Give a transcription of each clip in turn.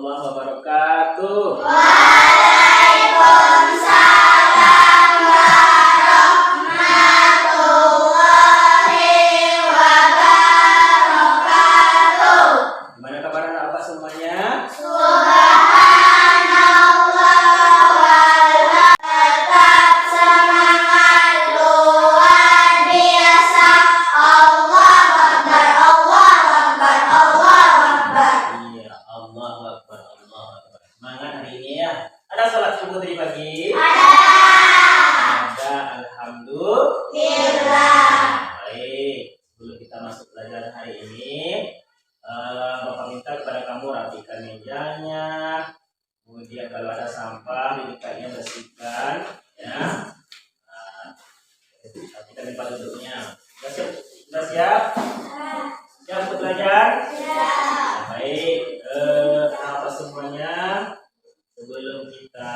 warahmatullahi wabarakatuh. Waalaikumsalam warahmatullahi wabarakatuh. Gimana kabar anak-anak semuanya? Subhanallah tetap semangat luar biasa. Allah Akbar, Allah Akbar, Allah Akbar. Iya, Allah Akbar, Allah Akbar. Semangat hari ini ya. Ada sholat subuh tadi pagi? Ada, alhamdulillah. Baik, sebelum kita masuk pelajaran hari ini, Bapak minta kepada kamu rapikan mejanya. Kemudian kalau ada sampah, didekatnya bersihkan, ya. Rapikan tempat duduknya. Sudah siap? Siap untuk belajar? Nah, baik, apa semuanya? Sebelum kita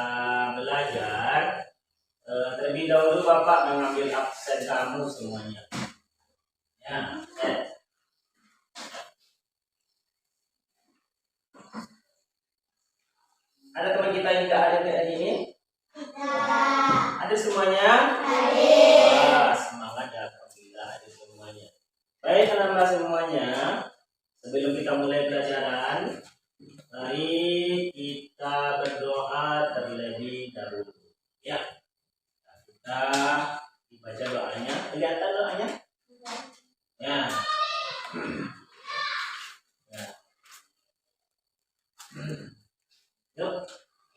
belajar, terlebih dahulu Bapak mengambil absen kamu semuanya. Ya, ada teman kita yang tidak hadir hari ini? Ada semuanya? Wah, semangat ya, alhamdulillah ada semuanya. Baik, anak-anak semuanya, sebelum kita mulai pelajaran, mari kita berdoa terlebih dahulu. Ya, kita dibaca doanya. Kelihatan doanya? Ya. Ya. Yuk,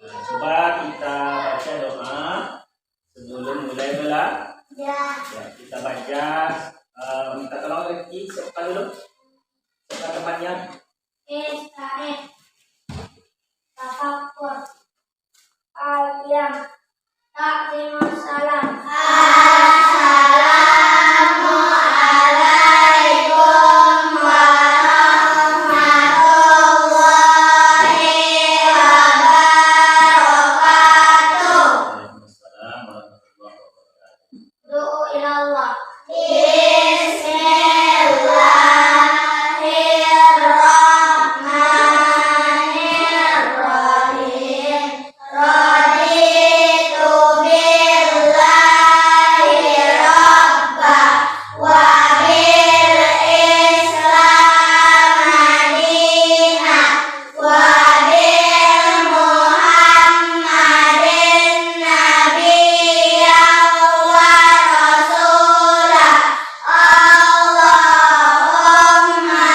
nah, coba kita baca doa sebelum mulai belajar. Ya, kita baca. Minta tolong Rifki, siapkan dulu. Siapkan tempatnya. Tafakkur Al-Qiyam Takzimus salam. Assalamualaikum warahmatullahi wabarakatuh. Waalaikumsalam warahmatullahi wabarakatuh. Du'u ilallah. Bismillahirrahmanirrahim. Raditu billahi rabba wa bil islam madina wa bil muhammadin nabiyya wa rasulah. Allahumma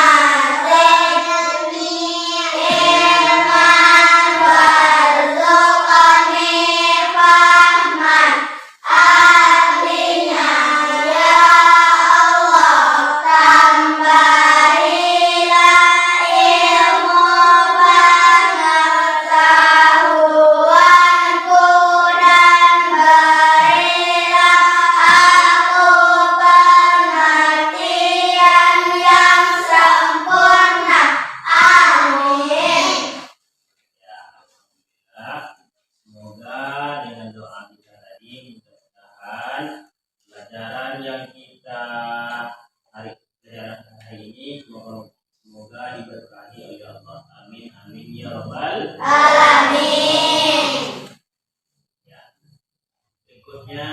zidni ilman warzuqni fahman. Artinya ya Allah, tambahilah ilmu pengetahuanku dan berilah aku pengertian yang sempurna. Amin. Ya, semoga dengan doa kita tadi mudah-mudahan pelajaran yang kita pelajaran hari ini semoga diberkahi oleh Allah. Amin amin ya rabbal Alamin. ya. Berikutnya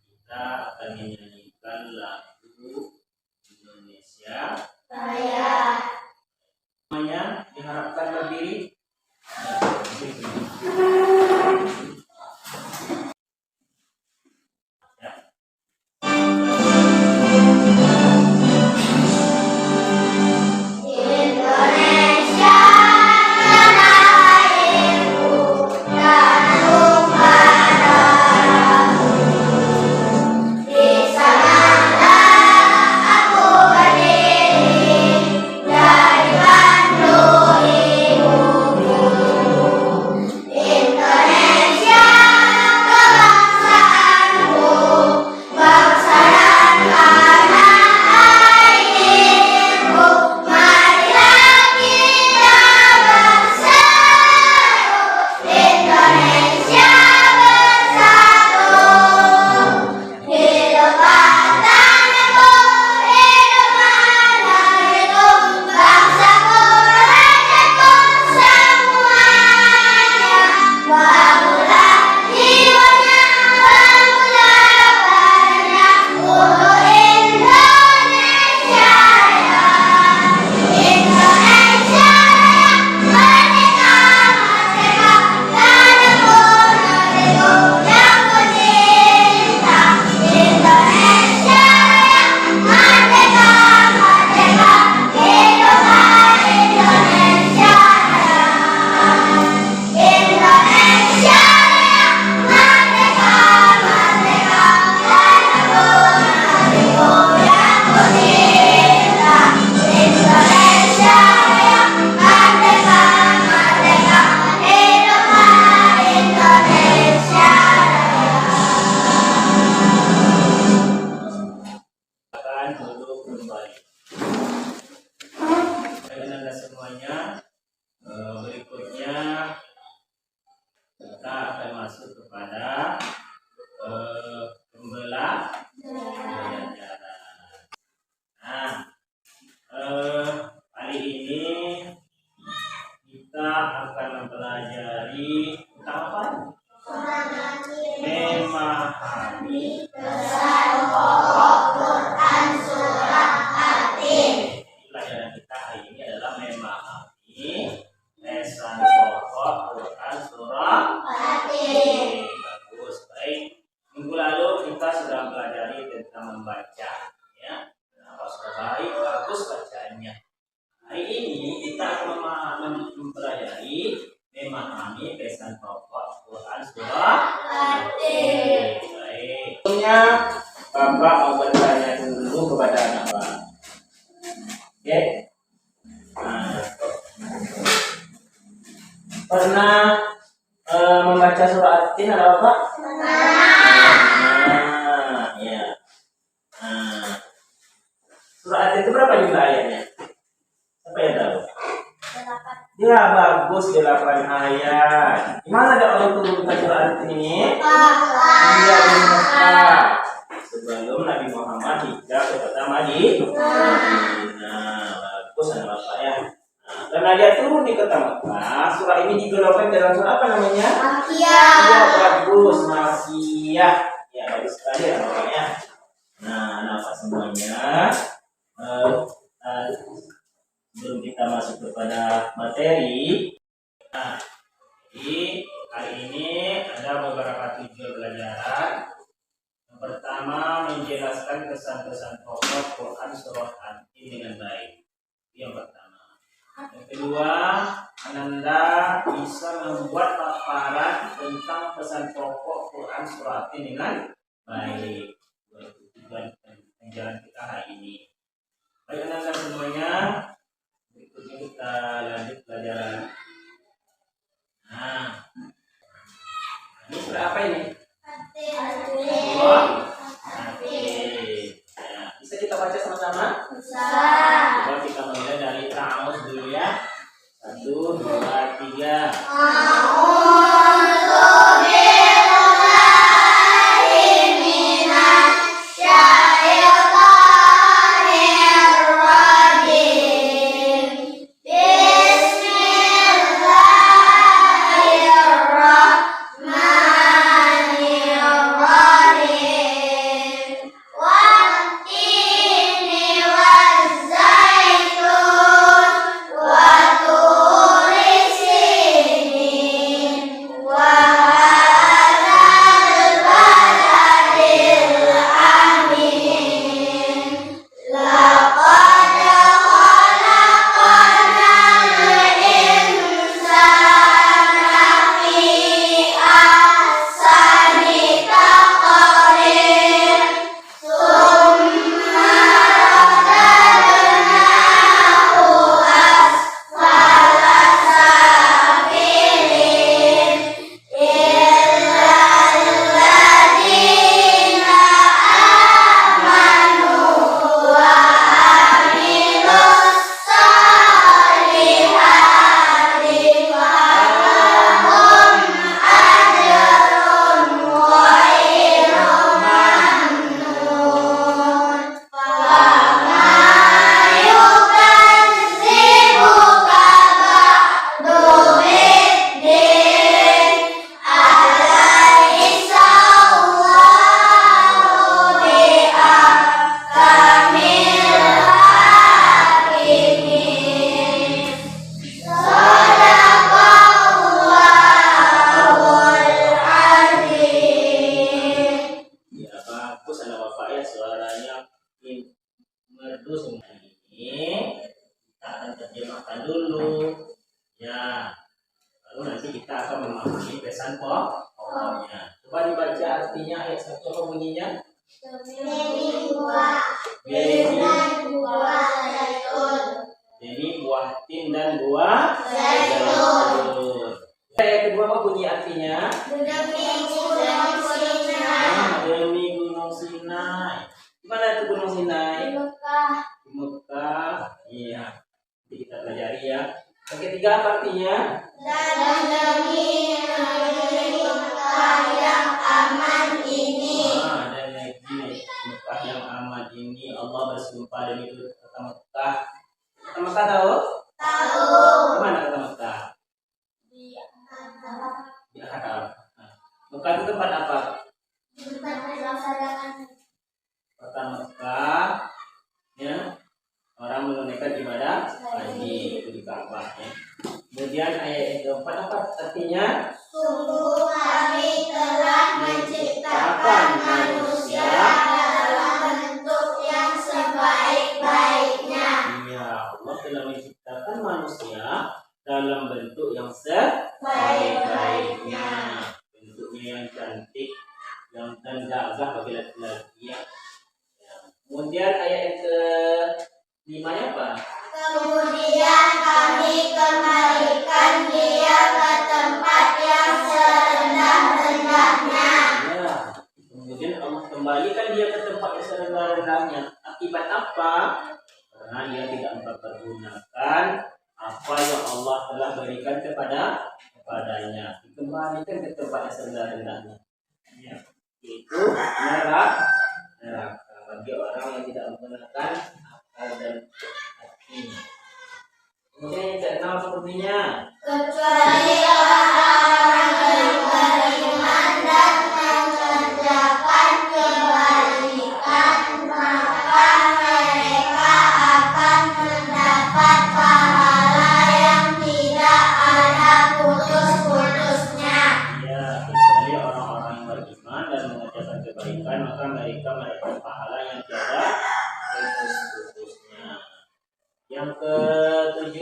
kita akan menyanyikan lagu Indonesia. Saya Semuanya diharapkan berdiri. Ya. Indonesia tanah airku, tanah tumpah semuanya. Berikutnya kita akan masuk kepada pembelajaran. Nah, kali ini kita akan mempelajari tentang apa? Memahami pesan pokok Quran surat At-Tin. Pelajaran kita hari ini adalah memahami pesan pokok Quran surat At-Tin. Bagus, baik. Minggu lalu kita sudah mempelajari tentang membaca, ya. Nah, sudah baik, bagus bacaannya. Hari ini kita akan mempelajari memahami pesan pokok Quran surat At-Tin. Baik. Sebelumnya Bapak mau bertanya dulu kepada anak Bapak. Oke. Nah, pernah membaca surah At-Tin ada Bapak? Nah, ya. Nah, surah At-Tin itu berapa jumlah ayatnya? Siapa yang tahu? Ya, bagus, 8 ayat. Gimana ada orang turunkan surah At-Tin ini? Iya, di Mekah. Sebelum Nabi Muhammad hijrah ke kota Madinah. Bagus anak Bapak ya. Nah, karena dia turun di kota Mekah, surah ini digolongkan dalam surah apa namanya? Makiyah. Ya, bagus, Makiyah. Ya, bagus sekali ya Bapak ya. Nah, Bapak semuanya. Sebelum kita masuk kepada materi, nah, jadi hari ini ada beberapa tujuan pelajaran. Yang pertama, menjelaskan kesan-kesan pokok Quran surah At-Tin dengan baik. Itu yang pertama. Yang kedua, Anda bisa membuat paparan tentang pesan pokok Quran surah At-Tin dengan baik. Itu tujuan pelajaran kita hari ini. Baik anak-anak semuanya, berikutnya kita lanjut pelajaran. Nah, ini surah apa ini? Surah At-Tin. Ya, bisa kita baca sama-sama? Coba kita mulai dari ta'awuz dulu ya. 1, 2, 3. pesan pokoknya. Coba dibaca artinya ayat 1 apa bunyinya? Demi buah Demi dan buah zaitun. Demi buah tin dan buah Zaitun. Ayat kedua apa bunyi artinya? Demi gunung Sinai. Demi gunung Sinai. Di mana itu gunung Sinai? Di Mekah. Di Mekah. Iya. Jadi kita belajar pelajari ya. Yang ketiga apa artinya? Dan demi negeri Mekah yang aman ini. Dan negeri Mekah yang aman ini Allah bersumpah demi kota Mekah. Kota Mekah tahu? Tahu. Kemana kota Mekah? Di Arab. Mekah itu tempat apa? Tempat melaksanakan Kota Mekah, ya, orang menunaikan ibadah haji itu di Ka'bah ya. Kemudian ayat yang keempat apa artinya? sungguh kami telah menciptakan manusia dalam bentuk yang sebaik-baiknya. Iya, Allah telah menciptakan manusia dalam bentuk yang sebaik-baiknya, bentuknya yang cantik, yang dan gagah bagi laki-laki ya. Kemudian ayat yang ke-5 apa? Kemudian kami kembalikan dia ke tempat yang serendah-rendahnya. Ya. Kemudian Allah kembalikan dia ke tempat yang serendah-rendahnya. Akibat apa? Karena dia tidak mempergunakan apa yang Allah telah berikan kepadanya. Dikembalikan ke tempat yang serendah-rendahnya. Ya. Itu neraka bagi orang yang tidak menggunakan akal dan hati. Kemudian yang keenam sepertinya, Kecuali orang-orang yang beriman dan mengerjakan kebaikan, maka mereka akan mendapat pahala yang tidak ada putus-putusnya. ya, kecuali orang-orang yang beriman dan mengerjakan kebaikan, maka mereka mendapat pahala yang tiada putus-putusnya. Yang ke-7,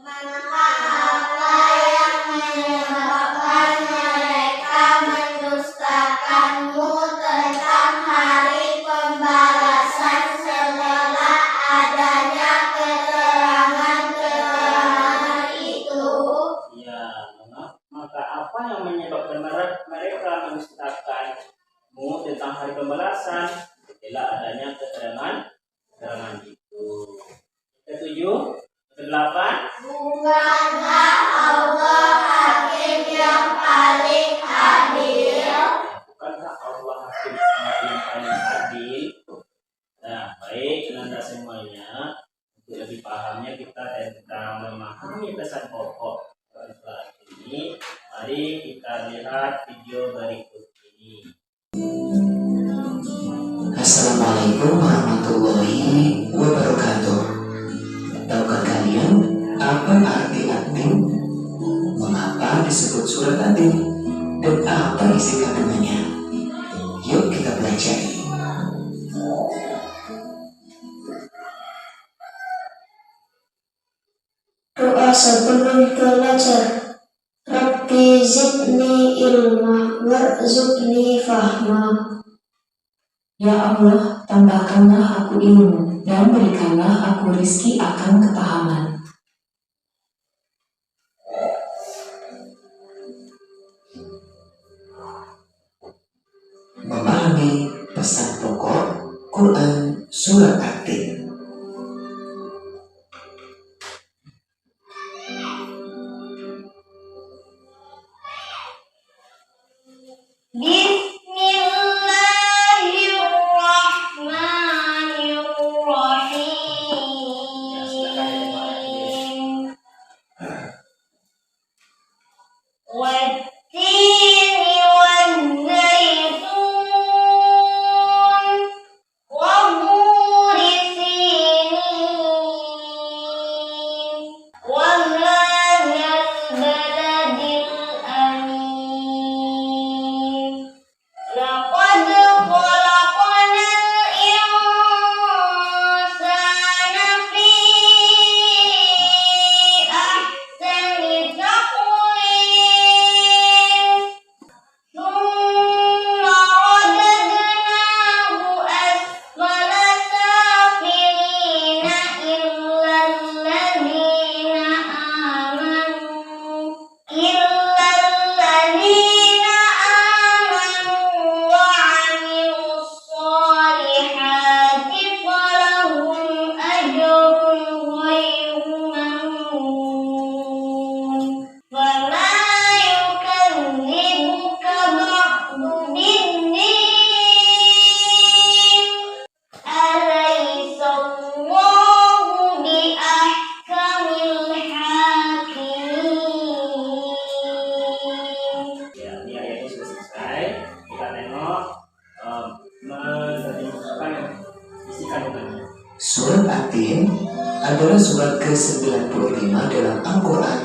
Maka apa yang menyebabkan mereka mendustakanmu tentang hari pembalasan setelah adanya keterangan-keterangan itu? ya, maka apa yang menyebabkan mereka mendustakanmu tentang hari pembalasan setelah adanya keterangan itu. Ke-7, ke-8, Bukankah Allah hakim yang paling adil? bukankah Allah hakim yang paling adil? Nah, baik anda semuanya, untuk lebih pahamnya kita tentang memahami pesan pokok surat ini, mari kita lihat video berikut ini. Assalamualaikum warahmatullahi wabarakatuh. Tahukah kalian apa arti atin? Mengapa disebut surat atin? Dan apa isi kandungannya? Yuk kita pelajari. Doa sebelum belajar. Rabbi zidni ilma warzuqni fahma. Ya Allah, tambahkanlah aku ilmu dan berikanlah aku rizki akan kepahaman. Memahami pesan pokok Quran Surat Atin. adalah surat ke-95 dalam Al-Quran,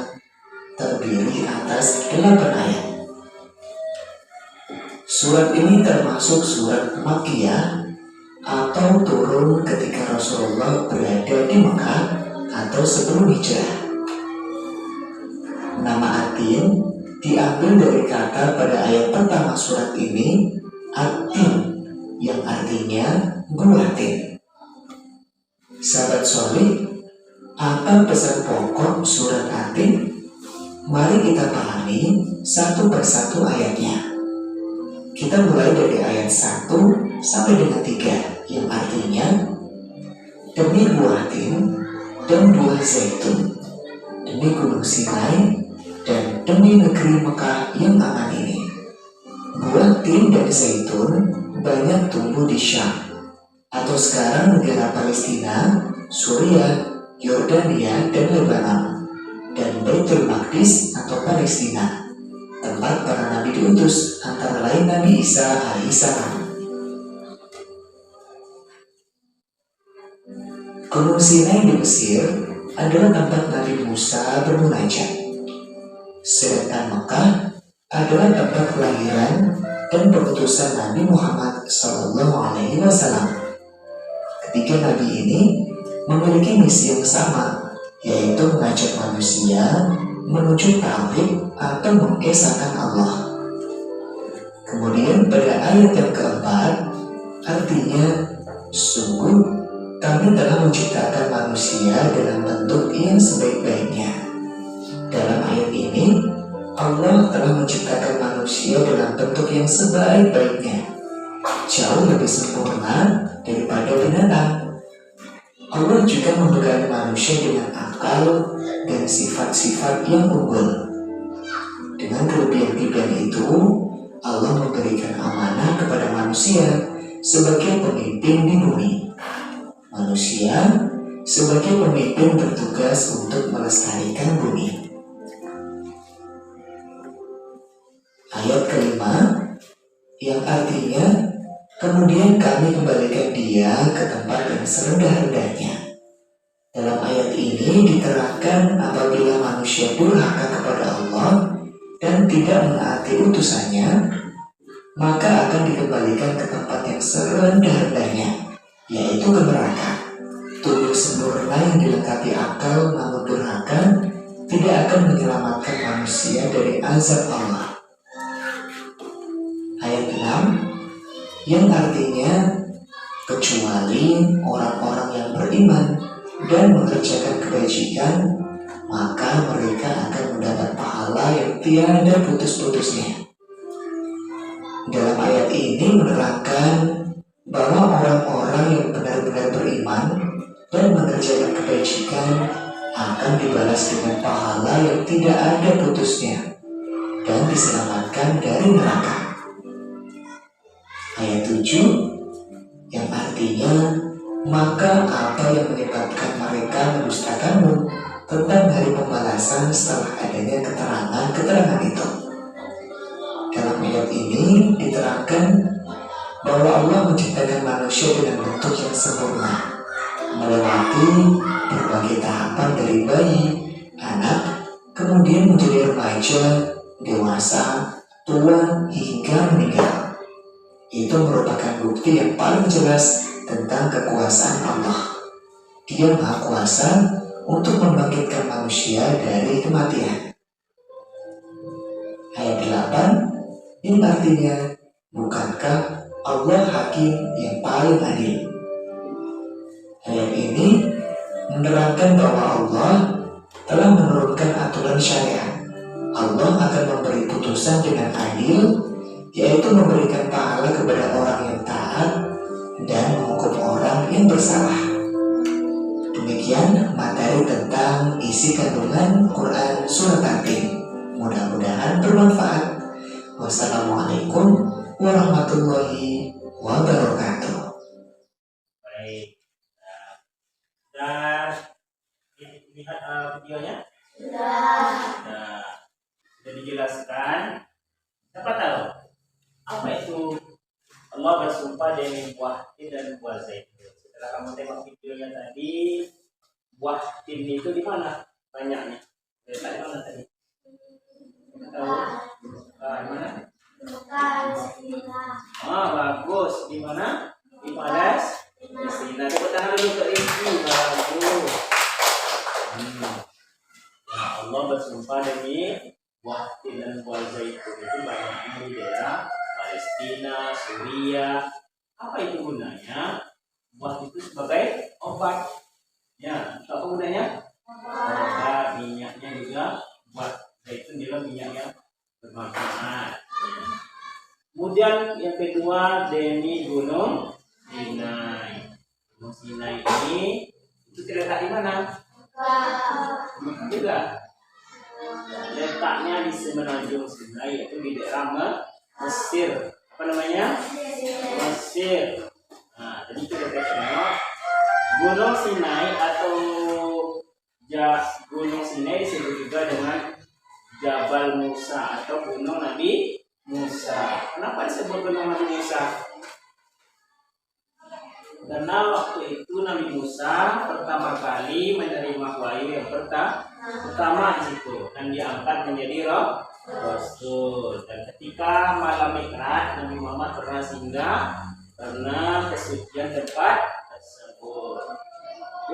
terdiri atas 8 ayat. Surat ini termasuk surat Makkiyah atau turun ketika Rasulullah berada di Mekah atau sebelum hijrah. Nama Atin diambil dari kata pada ayat pertama surat ini, Atin, yang artinya buah tin. Sahabat solih, apa pesan pokok surat Atin? Mari kita pahami satu persatu ayatnya. Kita mulai dari ayat 1 sampai dengan 3, yang artinya, demi buah tin dan buah zaitun, demi gunung Sinai, dan demi negeri Mekah yang aman ini. Buah tin dan zaitun banyak tumbuh di Syam, atau sekarang negara Palestina, Suriah, Yordania, dan Lebanon, dan Baitul Maqdis atau Palestina, tempat para nabi diutus, antara lain Nabi Isa alaihissalam. Gunung Sinai di Mesir adalah tempat Nabi Musa bermunajat. Sedangkan Mekah adalah tempat kelahiran dan pengutusan Nabi Muhammad SAW. Ketiga nabi ini memiliki misi yang sama, yaitu mengajak manusia menuju tauhid atau mengesahkan Allah. Kemudian pada ayat yang keempat, artinya, sungguh kami telah menciptakan manusia dalam bentuk yang sebaik-baiknya. Dalam ayat ini, Allah telah menciptakan manusia dalam bentuk yang sebaik-baiknya, jauh lebih sempurna daripada binatang. Allah juga membekali manusia dengan akal dan sifat-sifat yang unggul. Dengan kelebihan-kelebihan itu, Allah memberikan amanah kepada manusia sebagai pemimpin di bumi. Manusia sebagai pemimpin bertugas untuk melestarikan bumi. Ayat kelima, yang artinya, kemudian kami kembalikan dia ke tempat yang serendah-rendahnya. Dalam ayat ini diterangkan apabila manusia durhaka kepada Allah dan tidak menaati utusannya, maka akan dikembalikan ke tempat yang serendah-rendahnya, yaitu ke neraka. Tubuh sempurna yang dilengkapi akal namun durhaka tidak akan menyelamatkan manusia dari azab Allah. Ayat 6, yang artinya, kecuali orang-orang yang beriman dan mengerjakan kebajikan, maka mereka akan mendapat pahala yang tiada putus-putusnya. Dalam ayat ini menerangkan bahwa orang-orang yang benar-benar beriman dan mengerjakan kebajikan akan dibalas dengan pahala yang tidak ada putusnya dan diselamatkan dari neraka. Ayat 7, yang artinya, maka apa yang menyebabkan mereka mendustakanmu tentang hari pembalasan setelah adanya keterangan itu. Dalam ayat ini diterangkan bahwa Allah menciptakan manusia dengan bentuk yang sempurna, melewati berbagai tahapan dari bayi, anak, kemudian menjadi remaja, dewasa, tua, hingga meninggal. Itu merupakan bukti yang paling jelas tentang kekuasaan Allah. Dia Maha Kuasa untuk membangkitkan manusia dari kematian. Ayat 8, yang artinya, bukankah Allah hakim yang paling adil? Ayat ini menerangkan bahwa Allah telah menurunkan aturan syariat. Allah akan memberi putusan dengan adil, yaitu memberikan pahala kepada orang yang taat dan menghukum orang yang bersalah. Demikian materi tentang isi kandungan Quran Surat Atin. Mudah-mudahan bermanfaat. Wassalamualaikum warahmatullahi wabarakatuh. Baik. Nah, lihat videonya? Sudah dijelaskan. Siapa tahu apa itu Allah bersumpah dengan buah tin dan buah zaitun? Setelah kamu tengok videonya tadi, buah tin itu di mana banyaknya? Letak di mana tadi? Tahu? Di mana? Oh, bagus. Di mana? Di Palestina. Tepuk tangan dulu untuk Rizky. Bagus. Ya Allah bersumpah demi buah tin dan buah zaitun itu banyaknya di daerah Palestina, Suriah. Apa itu gunanya? Buah itu sebagai obat. Ya, apa gunanya? Obat. Minyaknya juga buah zaitun juga minyak yang bermanfaat. Kemudian yang kedua demi Gunung Sinai. Gunung Sinai ini itu terletak di mana? Juga letaknya di semenanjung Sinai, yaitu di daerah Mesir. Apa namanya? Mesir. Nah, jadi kita tengok Gunung Sinai atau Gunung Sinai disebut juga dengan Jabal Musa atau Gunung Nabi Musa. Kenapa disebut Gunung Nabi Musa? Karena waktu itu Nabi Musa pertama kali menerima wahyu yang pertama di situ dan diangkat menjadi Rasul. Dan ketika malam Mi'raj, Nabi Muhammad pernah singgah karena kesucian tempat tersebut.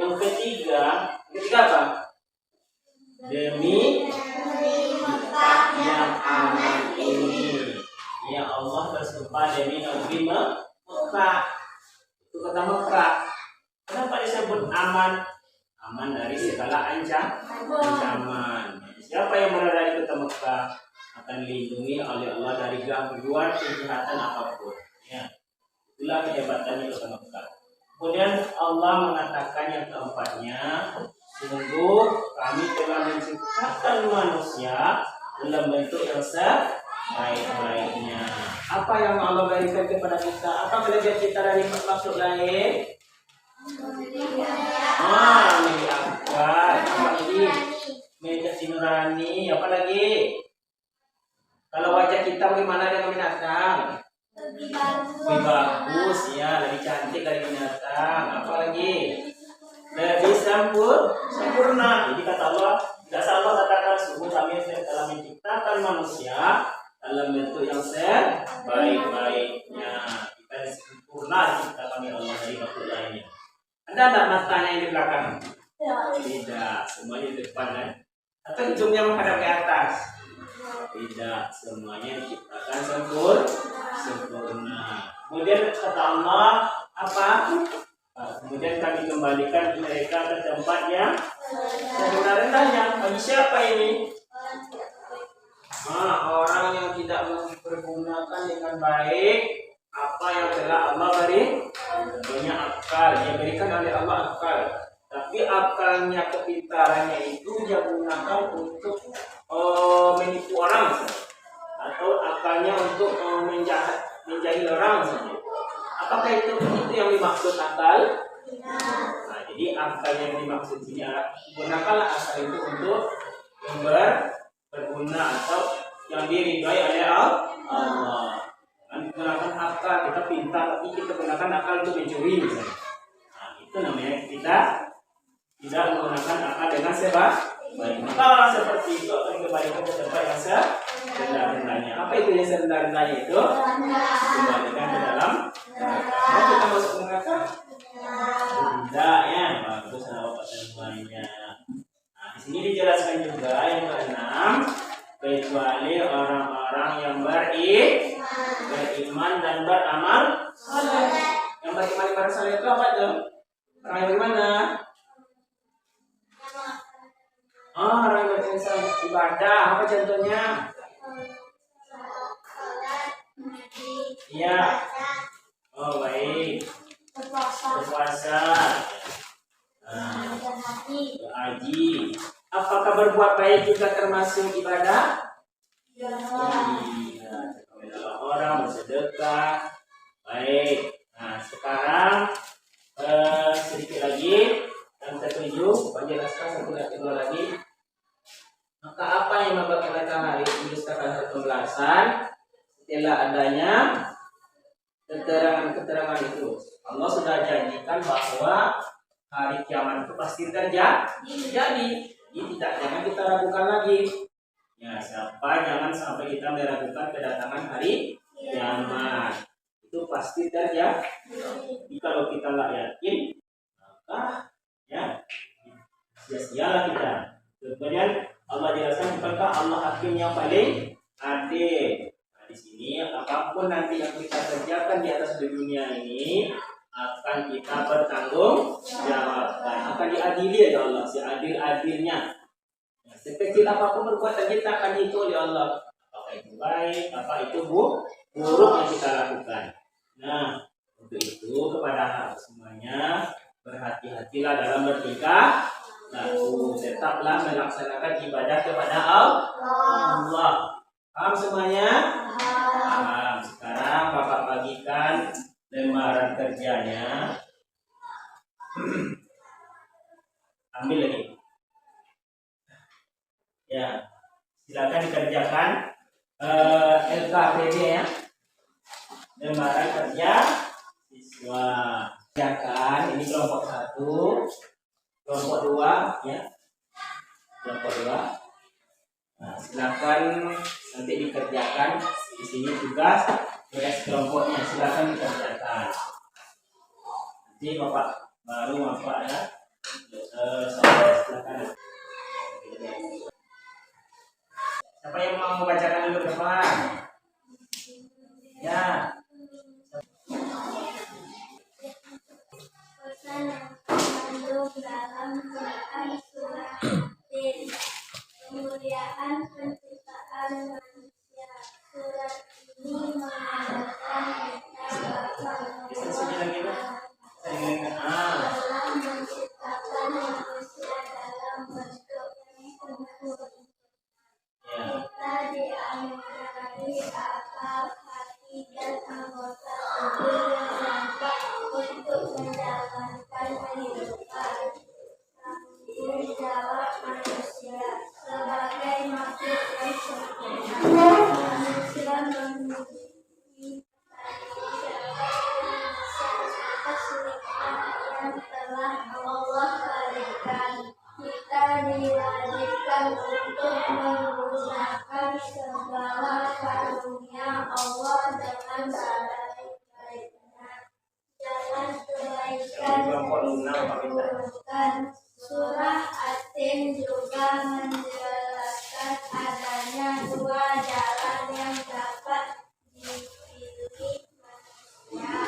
Yang ketiga apa? Demi Mekah yang aman ini. Ya Allah bersumpah demi negeri Mekah. Itu kata Mekah. Kenapa disebut aman? Aman dari segala ancaman. Siapa yang berada di kota Mekah akan dilindungi oleh Allah dari gangguan kejahatan apapun. Ya, itulah kehebatannya kota Mekah. Kemudian Allah mengatakan yang keempatnya, sungguh kami telah menciptakan manusia dalam bentuk yang sebaik-baiknya. Apa yang Allah berikan kepada kita? Apa kelebihan kita dari makhluk lain? Memiliki akal. Apa lagi? Memiliki nurani. Apa lagi? Kalau wajah kita bagaimana dengan binatang? Lebih bagus ya, lebih cantik dari binatang. Apa lagi? Lebih sempurna. Jadi kata Allah, tidak salah katakan sungguh kami telah menciptakan manusia dalam bentuk yang sebaik-baiknya. Kita sempurna cipta kami Allah dari makhluk lainnya. Ada tak matanya yang di belakang? Tidak, semuanya di depan kan? Atau hidungnya menghadap ke atas? Tidak, semuanya diciptakan sempurna. Kemudian kata Allah apa? Kemudian kami kembalikan mereka ke tempat yang serendah-rendahnya. Bagi siapa ini? Orang yang tidak mempergunakan dengan baik apa yang telah Allah beri. Punya akal, dia berikan oleh Allah akal. Tapi akalnya, kepintarannya itu dia gunakan untuk menipu orang atau akalnya untuk menjahil orang saja. Apakah itu yang dimaksud akal? Nah, jadi akal yang dimaksud sini gunakanlah akal itu untuk berguna atau yang diridhai oleh Allah. Kan gunakan akal, kita pintar tapi kita gunakan akal untuk mencuri misalnya. Nah, itu namanya kita tidak menggunakan akal dengan sebaik. Maka seperti itu akan kembalikan ke tempat yang serendah-rendahnya. Apa itu yang serendah-rendahnya itu? Kembalikan ke dalam neraka. Mau kita masuk neraka? Tidak ya, bagus Bapak dan semuanya. Nah, di sini dijelaskan juga yang keenam, kecuali orang-orang yang beriman dan beramal saleh. Yang beriman dan beramal saleh itu apa tuh? Orang yang bagaimana? Orang yang beriman ibadah, apa contohnya? Iya. Oh baik. Berpuasa. Berhaji. Apakah berbuat baik juga termasuk ibadah? Iya. Orang bersedekah. Baik. Nah sekarang sedikit lagi yang ketujuh, penjelaskan kedua lagi. Maka apa yang membuat mereka hari mendustakan pembelasan setelah adanya keterangan-keterangan itu? Allah sudah janjikan bahwa hari kiamat itu pasti terjadi. Ini jangan kita ragukan lagi. Ya, jangan sampai kita meragukan kedatangan hari kiamat. Itu pasti terjadi. Jadi kalau kita nggak yakin, maka ya sia-sialah kita. Kemudian Allah jelaskan, bukankah Allah hakim yang paling adil. Nah, di sini apapun nanti yang kita kerjakan di atas dunia ini akan kita bertanggung jawabkan, akan diadili oleh Allah seadil-adilnya. Ya, sekecil apapun perbuatan kita akan dihitung oleh Allah. Apakah itu baik, apa itu buruk yang kita lakukan. Nah, untuk itu kepada semuanya berhati-hatilah dalam bertingkah laku, tetaplah melaksanakan ibadah kepada Allah. Paham semuanya? Paham. Sekarang Bapak bagikan lembaran kerjanya. Ambil lagi. Ya, silakan dikerjakan LKPD ya. Lembaran kerja siswa. Kerjakan ini kelompok 1, kelompok 2 ya. Kelompok 2. Nah, silakan nanti dikerjakan di sini tugas kelompoknya, silakan dikerjakan. Nanti Bapak baru Bapak ya. Silakan. Siapa yang mau membacakan dulu depan? Ya. Pesan yang terkandung dalam Quran surah Tin, kemuliaan penciptaan manusia. Surat ini mengajarkan kita bahwa Allah telah menciptakan manusia dalam bentuk yang sempurna. Kita dianugerahi akal, hati, dan anggota tubuh yang lengkap untuk menjalankan kehidupan. Tanggung jawab manusia sebagai makhluk yang sempurna. Manusia memiliki tanggung jawab atas nikmat yang telah Allah berikan. Kita diwajibkan untuk menggunakan segala karunia Allah dengan sebaik-baiknya. Jalan kebaikan dan keburukan. Surah At-Tin juga menjelaskan adanya 2 jalan yang dapat dipilih manusia,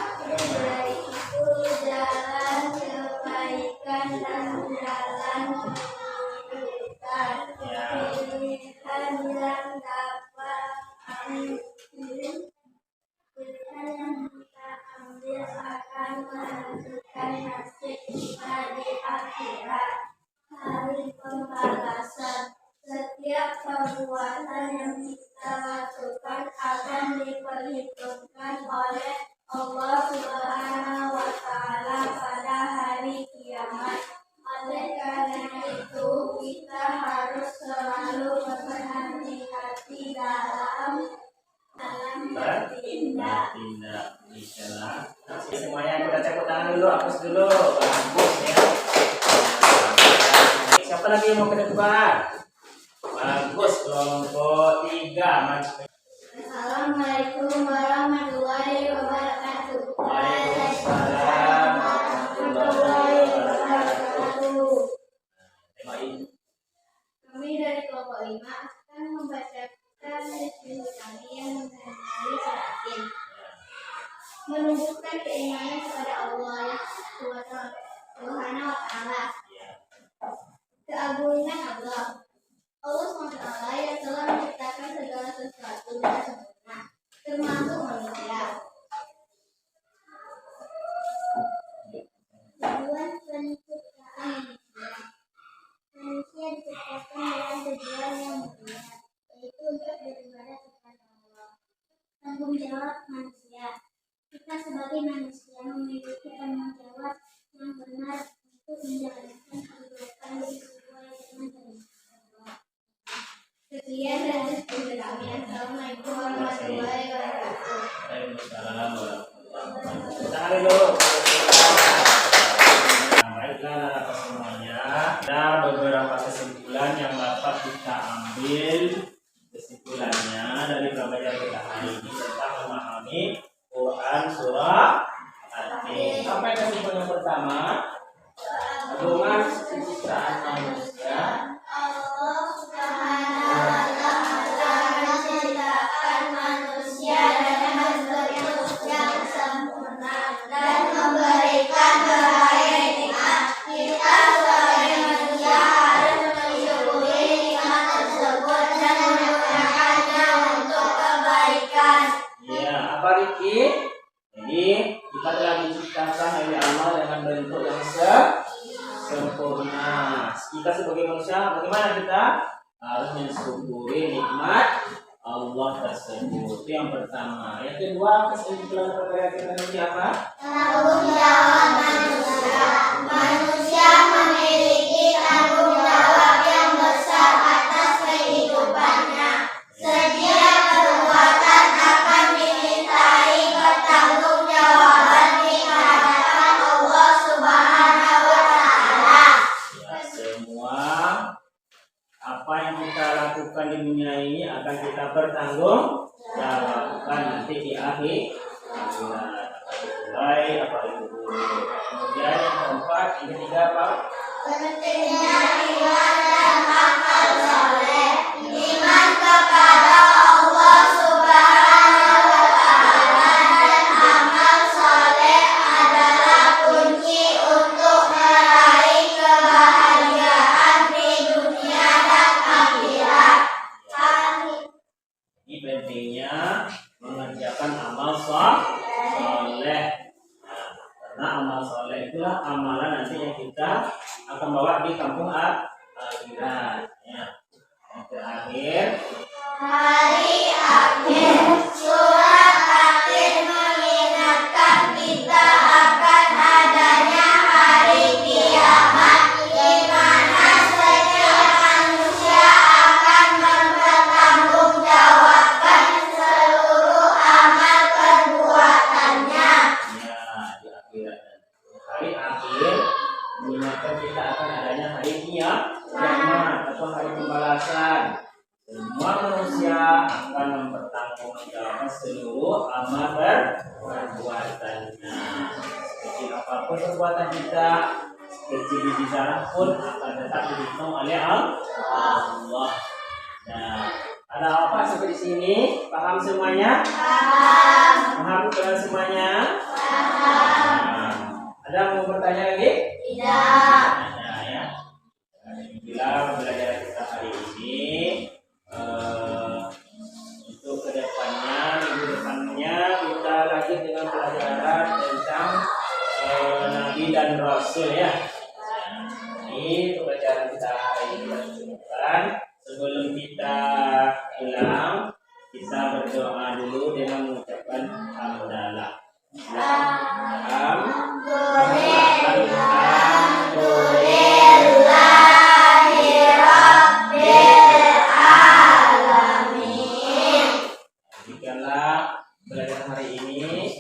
yaitu jalan kebaikan dan jalan keburukan. Pilihan yang kita ambil akan menentukan nasib kita di akhirat, hari pembalasan. Setiap perbuatan yang kita lakukan akan diperhitungkan oleh Allah Subhanahu wa Ta'ala pada hari kiamat. Oleh karena itu, kita harus selalu berhati-hati dalam bertindak. Semuanya kita tepuk tangan dulu, hapus dulu. Bagus ya. Siapa lagi yang mau ke depan? Bagus, kelompok 3. Assalamualaikum warahmatullahi wabarakatuh. Waalaikumsalam warahmatullahi wabarakatuh. Kami dari kelompok 5 akan membacakan diskusi kami yang mengenai Salatin. Menunjukkan keimanan kepada Allah Subhanahu wa Ta'ala. Keagungan Allah. Allah SWT yang telah menciptakan segala sesuatu dengan sempurna, termasuk manusia. Tujuan penciptaan manusia. Manusia diciptakan dengan tujuan yang mulia, yaitu untuk beribadah kepada Allah. Tanggung jawab manusia. Kita sebagai manusia memiliki tanggung jawab yang benar untuk menjalankan kehidupan sesuai dengan perintah Allah. Sekian dan diskusi kami. Assalamualaikum warahmatullahi wabarakatuh. Waalaikumsalam warahmatullahi wabarakatuh. Baiklah. yang dapat kita ambil kesimpulannya dari pelajaran kita hari ini tentang memahami Quran surah At-Tin. Apa yang kesimpulan pertama? Dengan penciptaan manusia, Allah Subhanahu wa Ta'ala menciptakan manusia dengan bentuk yang sempurna dan memberikan berbagai nikmat. Kita sebagai manusia harus mensyukuri nikmat tersebut dan menggunakannya untuk kebaikan. ya apa Riki? Jadi kita telah diciptakan oleh Allah dengan bentuk yang sempurna. Kita sebagai manusia, bagaimana kita harus mensyukuri nikmat Allah tersebut. Itu yang pertama. Yang kedua, kesimpulan pelajaran kita nanti apa? Tanggung jawab manusia. Manusia memiliki tanggung jawab yang besar atas kehidupannya. Setiap perbuatan akan dimintai pertanggungjawaban di hadapan Allah Subhanahu wa Ta'ala. Ya, semua apa yang kita lakukan di dunia ini akan kita bertanggung jawabkan nanti di akhir akhirat. Baik, apa itu dulu. Kemudian yang keempat, yang ketiga apa? Pentingnya iman dan amal soleh. Iman kepada Allah Subhanahu wa Ta'ala dan amal soleh adalah kunci untuk meraih kebahagiaan di dunia dan akhirat. Ini pentingnya mengerjakan amal soleh. Nah, karena amal soleh itulah amalan nanti yang kita akan bawa di kampung akhirat. Ya. Yang terakhir, Hari akhir. Surat At-Tin mengingatkan kita akan adanya hari kiamat di mana setiap manusia akan mempertanggungjawabkan seluruh amal perbuatannya. ya di akhirat. Hari akhir mengingatkan kita akan adanya hari kiamat atau hari pembalasan. Semua manusia akan mempertanggungjawabkan seluruh amal perbuatannya. Sekecil apapun perbuatan kita, sekecil biji zarah pun akan tetap dihitung oleh Allah. Nah, ada apa sampai di sini? Paham semuanya? Paham kalian semuanya? Nah, ada mau bertanya lagi? Tidak. Nah, ya. Alhamdulillah pembelajaran kita hari ini untuk kedepannya, minggu depannya kita lanjut dengan pelajaran tentang Nabi dan Rasul ya. Ini pelajaran kita hari ini kita cukupkan. Sebelum kita pulang, kita berdoa dulu dengan mengucapkan hamdalah. Demikianlah pelajaran hari ini.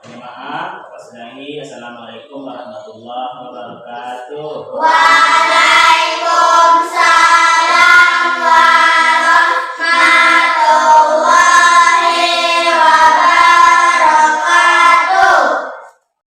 Mohon maaf, atas lagi. Assalamualaikum warahmatullahi wabarakatuh.